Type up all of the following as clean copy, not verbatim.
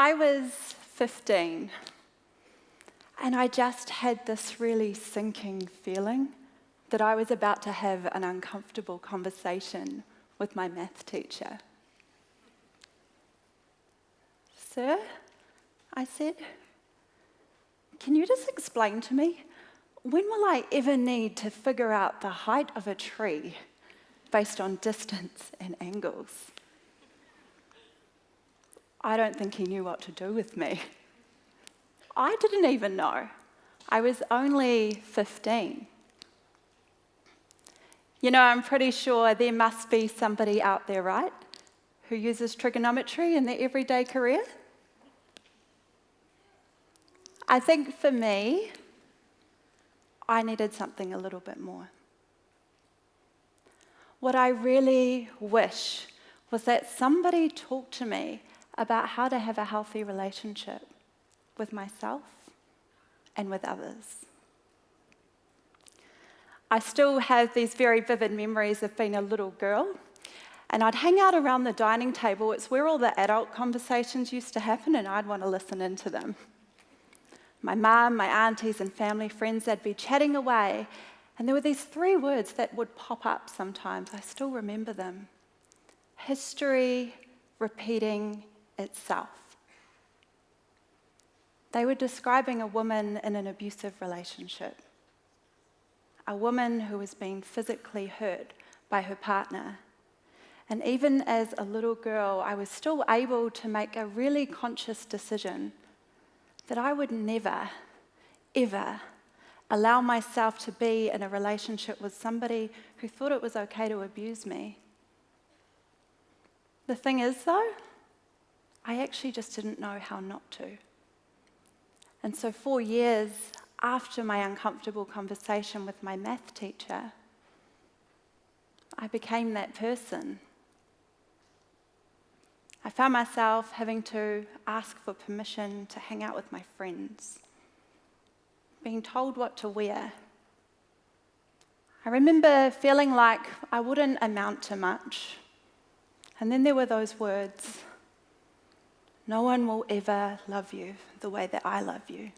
I was 15, and I just had this really sinking feeling that I was about to have an uncomfortable conversation with my math teacher. "Sir," I said, "can you just explain to me, when will I ever need to figure out the height of a tree based on distance and angles?" I don't think he knew what to do with me. I didn't even know. I was only 15. You know, I'm pretty sure there must be somebody out there, right, who uses trigonometry in their everyday career? I think for me, I needed something a little bit more. What I really wish was that somebody talked to me about how to have a healthy relationship with myself and with others. I still have these very vivid memories of being a little girl, and I'd hang out around the dining table. It's where all the adult conversations used to happen, and I'd want to listen into them. My mum, my aunties, and family friends, they'd be chatting away, and there were these 3 words that would pop up sometimes. I still remember them. History repeating itself. They were describing a woman in an abusive relationship, a woman who was being physically hurt by her partner. And even as a little girl, I was still able to make a really conscious decision that I would never, ever allow myself to be in a relationship with somebody who thought it was okay to abuse me. The thing is, though, I actually just didn't know how not to. And so 4 years after my uncomfortable conversation with my math teacher, I became that person. I found myself having to ask for permission to hang out with my friends, being told what to wear. I remember feeling like I wouldn't amount to much. And then there were those words, "No one will ever love you the way that I love you."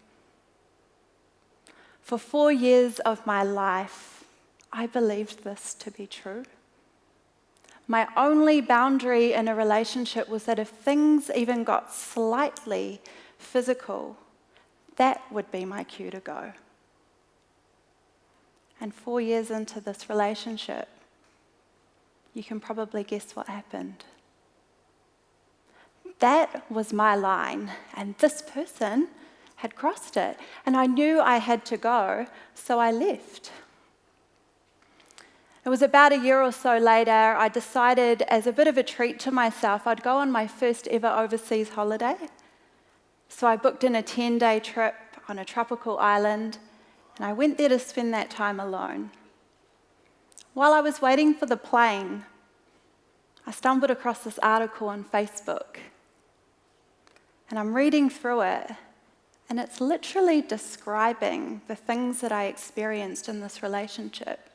For 4 years of my life, I believed this to be true. My only boundary in a relationship was that if things even got slightly physical, that would be my cue to go. And 4 years into this relationship, you can probably guess what happened. That was my line, and this person had crossed it, and I knew I had to go, so I left. It was about a year or so later, I decided as a bit of a treat to myself, I'd go on my first ever overseas holiday. So I booked in a 10-day trip on a tropical island, and I went there to spend that time alone. While I was waiting for the plane, I stumbled across this article on Facebook. And I'm reading through it, and it's literally describing the things that I experienced in this relationship.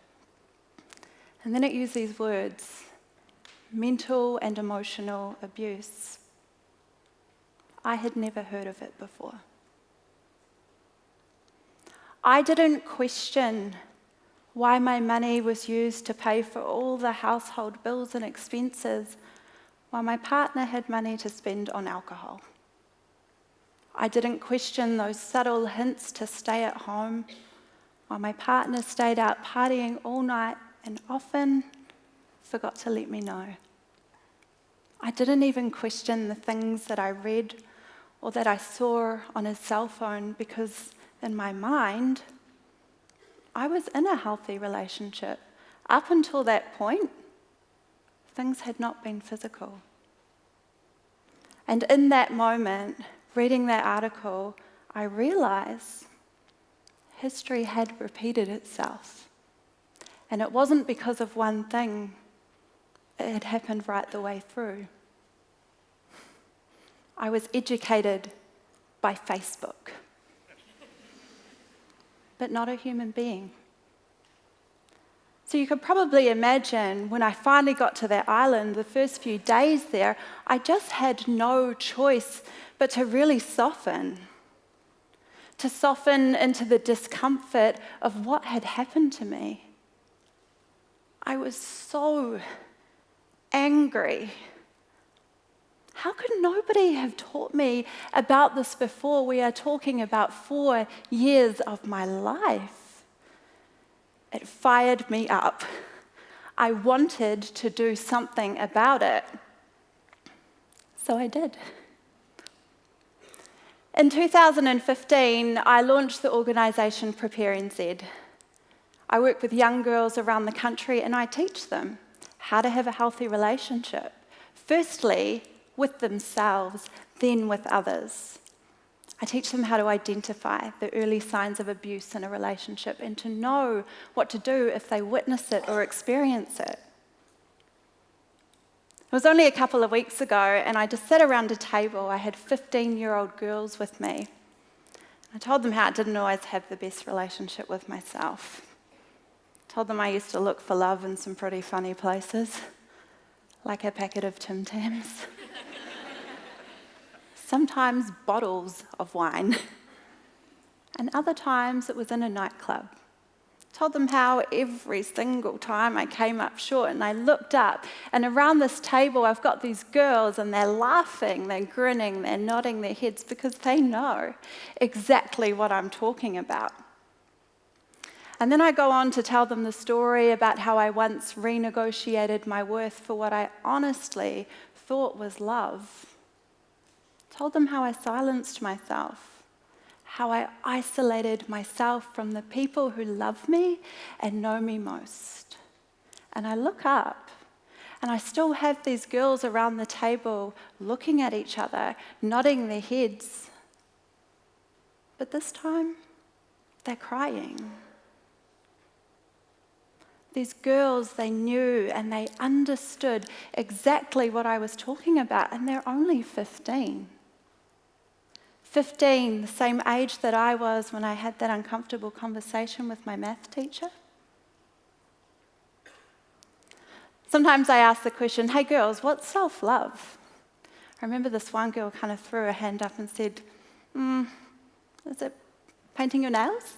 And then it used these words, mental and emotional abuse. I had never heard of it before. I didn't question why my money was used to pay for all the household bills and expenses while my partner had money to spend on alcohol. I didn't question those subtle hints to stay at home while my partner stayed out partying all night and often forgot to let me know. I didn't even question the things that I read or that I saw on his cell phone because in my mind, I was in a healthy relationship. Up until that point, things had not been physical. And in that moment, reading that article, I realized history had repeated itself. And it wasn't because of one thing, it had happened right the way through. I was educated by Facebook, but not a human being. So you could probably imagine when I finally got to that island, the first few days there, I just had no choice but to really soften. To soften into the discomfort of what had happened to me. I was so angry. How could nobody have taught me about this before? We are talking about 4 years of my life. It fired me up. I wanted to do something about it. So I did. In 2015, I launched the organisation Prepair NZ. I work with young girls around the country and I teach them how to have a healthy relationship. Firstly, with themselves, then with others. I teach them how to identify the early signs of abuse in a relationship and to know what to do if they witness it or experience it. It was only a couple of weeks ago and I just sat around a table. I had 15-year-old girls with me. I told them how I didn't always have the best relationship with myself. I told them I used to look for love in some pretty funny places, like a packet of Tim Tams. Sometimes bottles of wine. And other times it was in a nightclub. Told them how every single time I came up short and I looked up and around this table I've got these girls and they're laughing, they're grinning, they're nodding their heads because they know exactly what I'm talking about. And then I go on to tell them the story about how I once renegotiated my worth for what I honestly thought was love. Told them how I silenced myself, how I isolated myself from the people who love me and know me most. And I look up, and I still have these girls around the table looking at each other, nodding their heads. But this time, they're crying. These girls, they knew and they understood exactly what I was talking about, and they're only 15. 15, the same age that I was when I had that uncomfortable conversation with my math teacher. Sometimes I ask the question, hey girls, what's self-love? I remember this one girl kind of threw her hand up and said, is it painting your nails?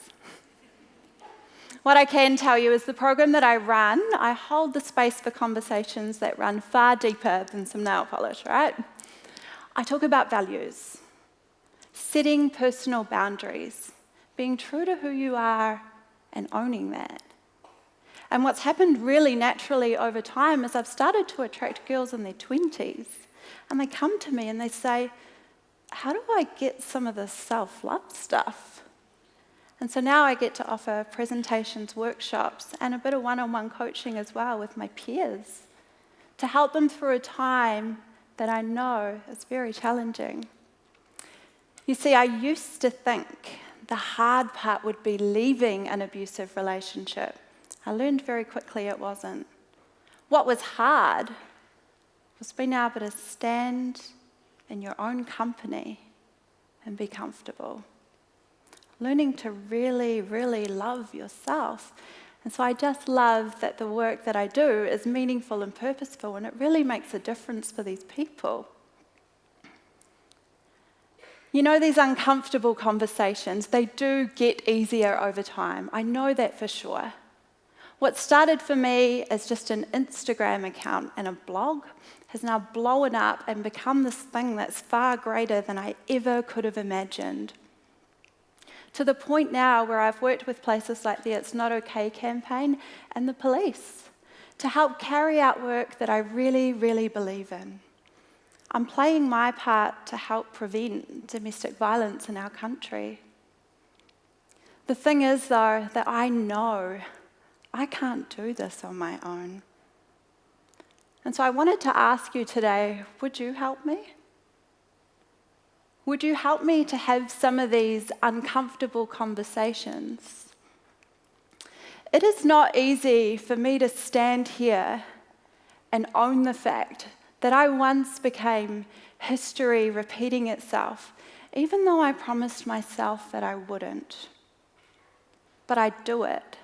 What I can tell you is the program that I run, I hold the space for conversations that run far deeper than some nail polish, right? I talk about values. Setting personal boundaries, being true to who you are and owning that. And what's happened really naturally over time is I've started to attract girls in their 20s and they come to me and they say, how do I get some of this self-love stuff? And so now I get to offer presentations, workshops, and a bit of one-on-one coaching as well with my peers to help them through a time that I know is very challenging. You see, I used to think the hard part would be leaving an abusive relationship. I learned very quickly it wasn't. What was hard was being able to stand in your own company and be comfortable. Learning to really, really love yourself. And so I just love that the work that I do is meaningful and purposeful, and it really makes a difference for these people. You know, these uncomfortable conversations, they do get easier over time. I know that for sure. What started for me as just an Instagram account and a blog has now blown up and become this thing that's far greater than I ever could have imagined. To the point now where I've worked with places like the It's Not Okay campaign and the police to help carry out work that I really, really believe in. I'm playing my part to help prevent domestic violence in our country. The thing is, though, that I know I can't do this on my own. And so I wanted to ask you today, would you help me? Would you help me to have some of these uncomfortable conversations? It is not easy for me to stand here and own the fact that I once became history repeating itself, even though I promised myself that I wouldn't. But I do it.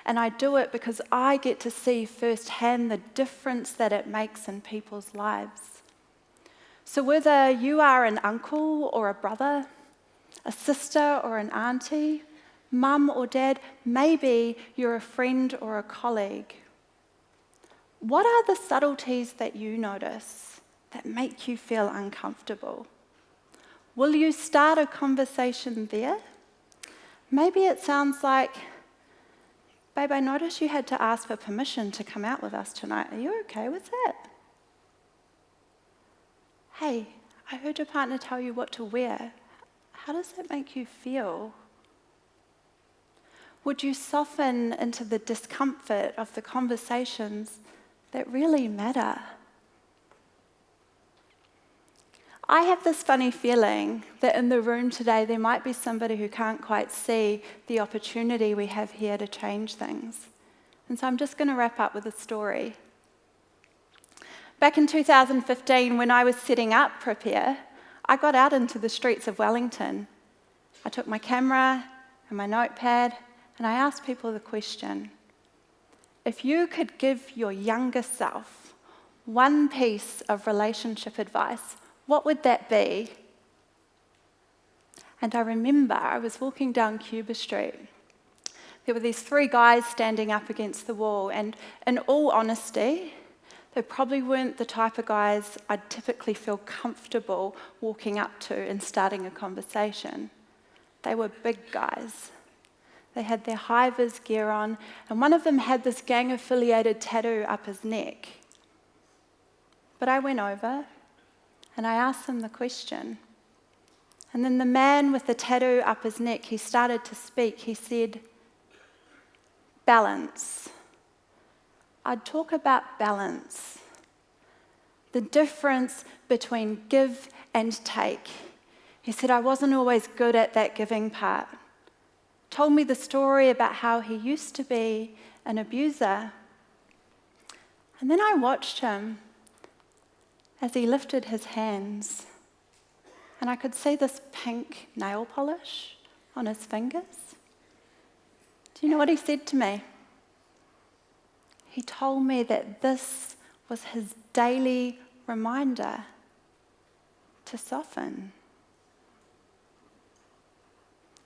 and I do it because I get to see firsthand the difference that it makes in people's lives. So whether you are an uncle or a brother, a sister or an auntie, mum or dad, maybe you're a friend or a colleague. What are the subtleties that you notice that make you feel uncomfortable? Will you start a conversation there? Maybe it sounds like, babe, I noticed you had to ask for permission to come out with us tonight. Are you okay with that? Hey, I heard your partner tell you what to wear. How does that make you feel? Would you soften into the discomfort of the conversations that really matter? I have this funny feeling that in the room today there might be somebody who can't quite see the opportunity we have here to change things. And so I'm just going to wrap up with a story. Back in 2015, when I was setting up Prepair, I got out into the streets of Wellington. I took my camera and my notepad and I asked people the question, if you could give your younger self one piece of relationship advice, what would that be? And I remember I was walking down Cuba Street. There were these 3 guys standing up against the wall, and in all honesty, they probably weren't the type of guys I'd typically feel comfortable walking up to and starting a conversation. They were big guys. They had their high-vis gear on, and one of them had this gang-affiliated tattoo up his neck. But I went over, and I asked him the question. And then the man with the tattoo up his neck, he started to speak. He said, balance. I'd talk about balance. The difference between give and take. He said, I wasn't always good at that giving part. Told me the story about how he used to be an abuser. And then I watched him as he lifted his hands, and I could see this pink nail polish on his fingers. Do you know what he said to me? He told me that this was his daily reminder to soften.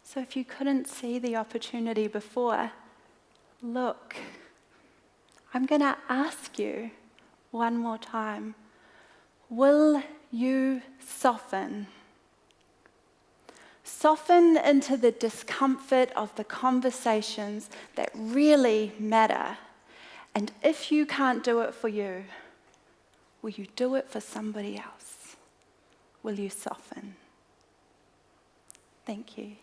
So if you couldn't see the opportunity before, look, I'm going to ask you one more time. Will you soften? Soften into the discomfort of the conversations that really matter. And if you can't do it for you, will you do it for somebody else? Will you soften? Thank you.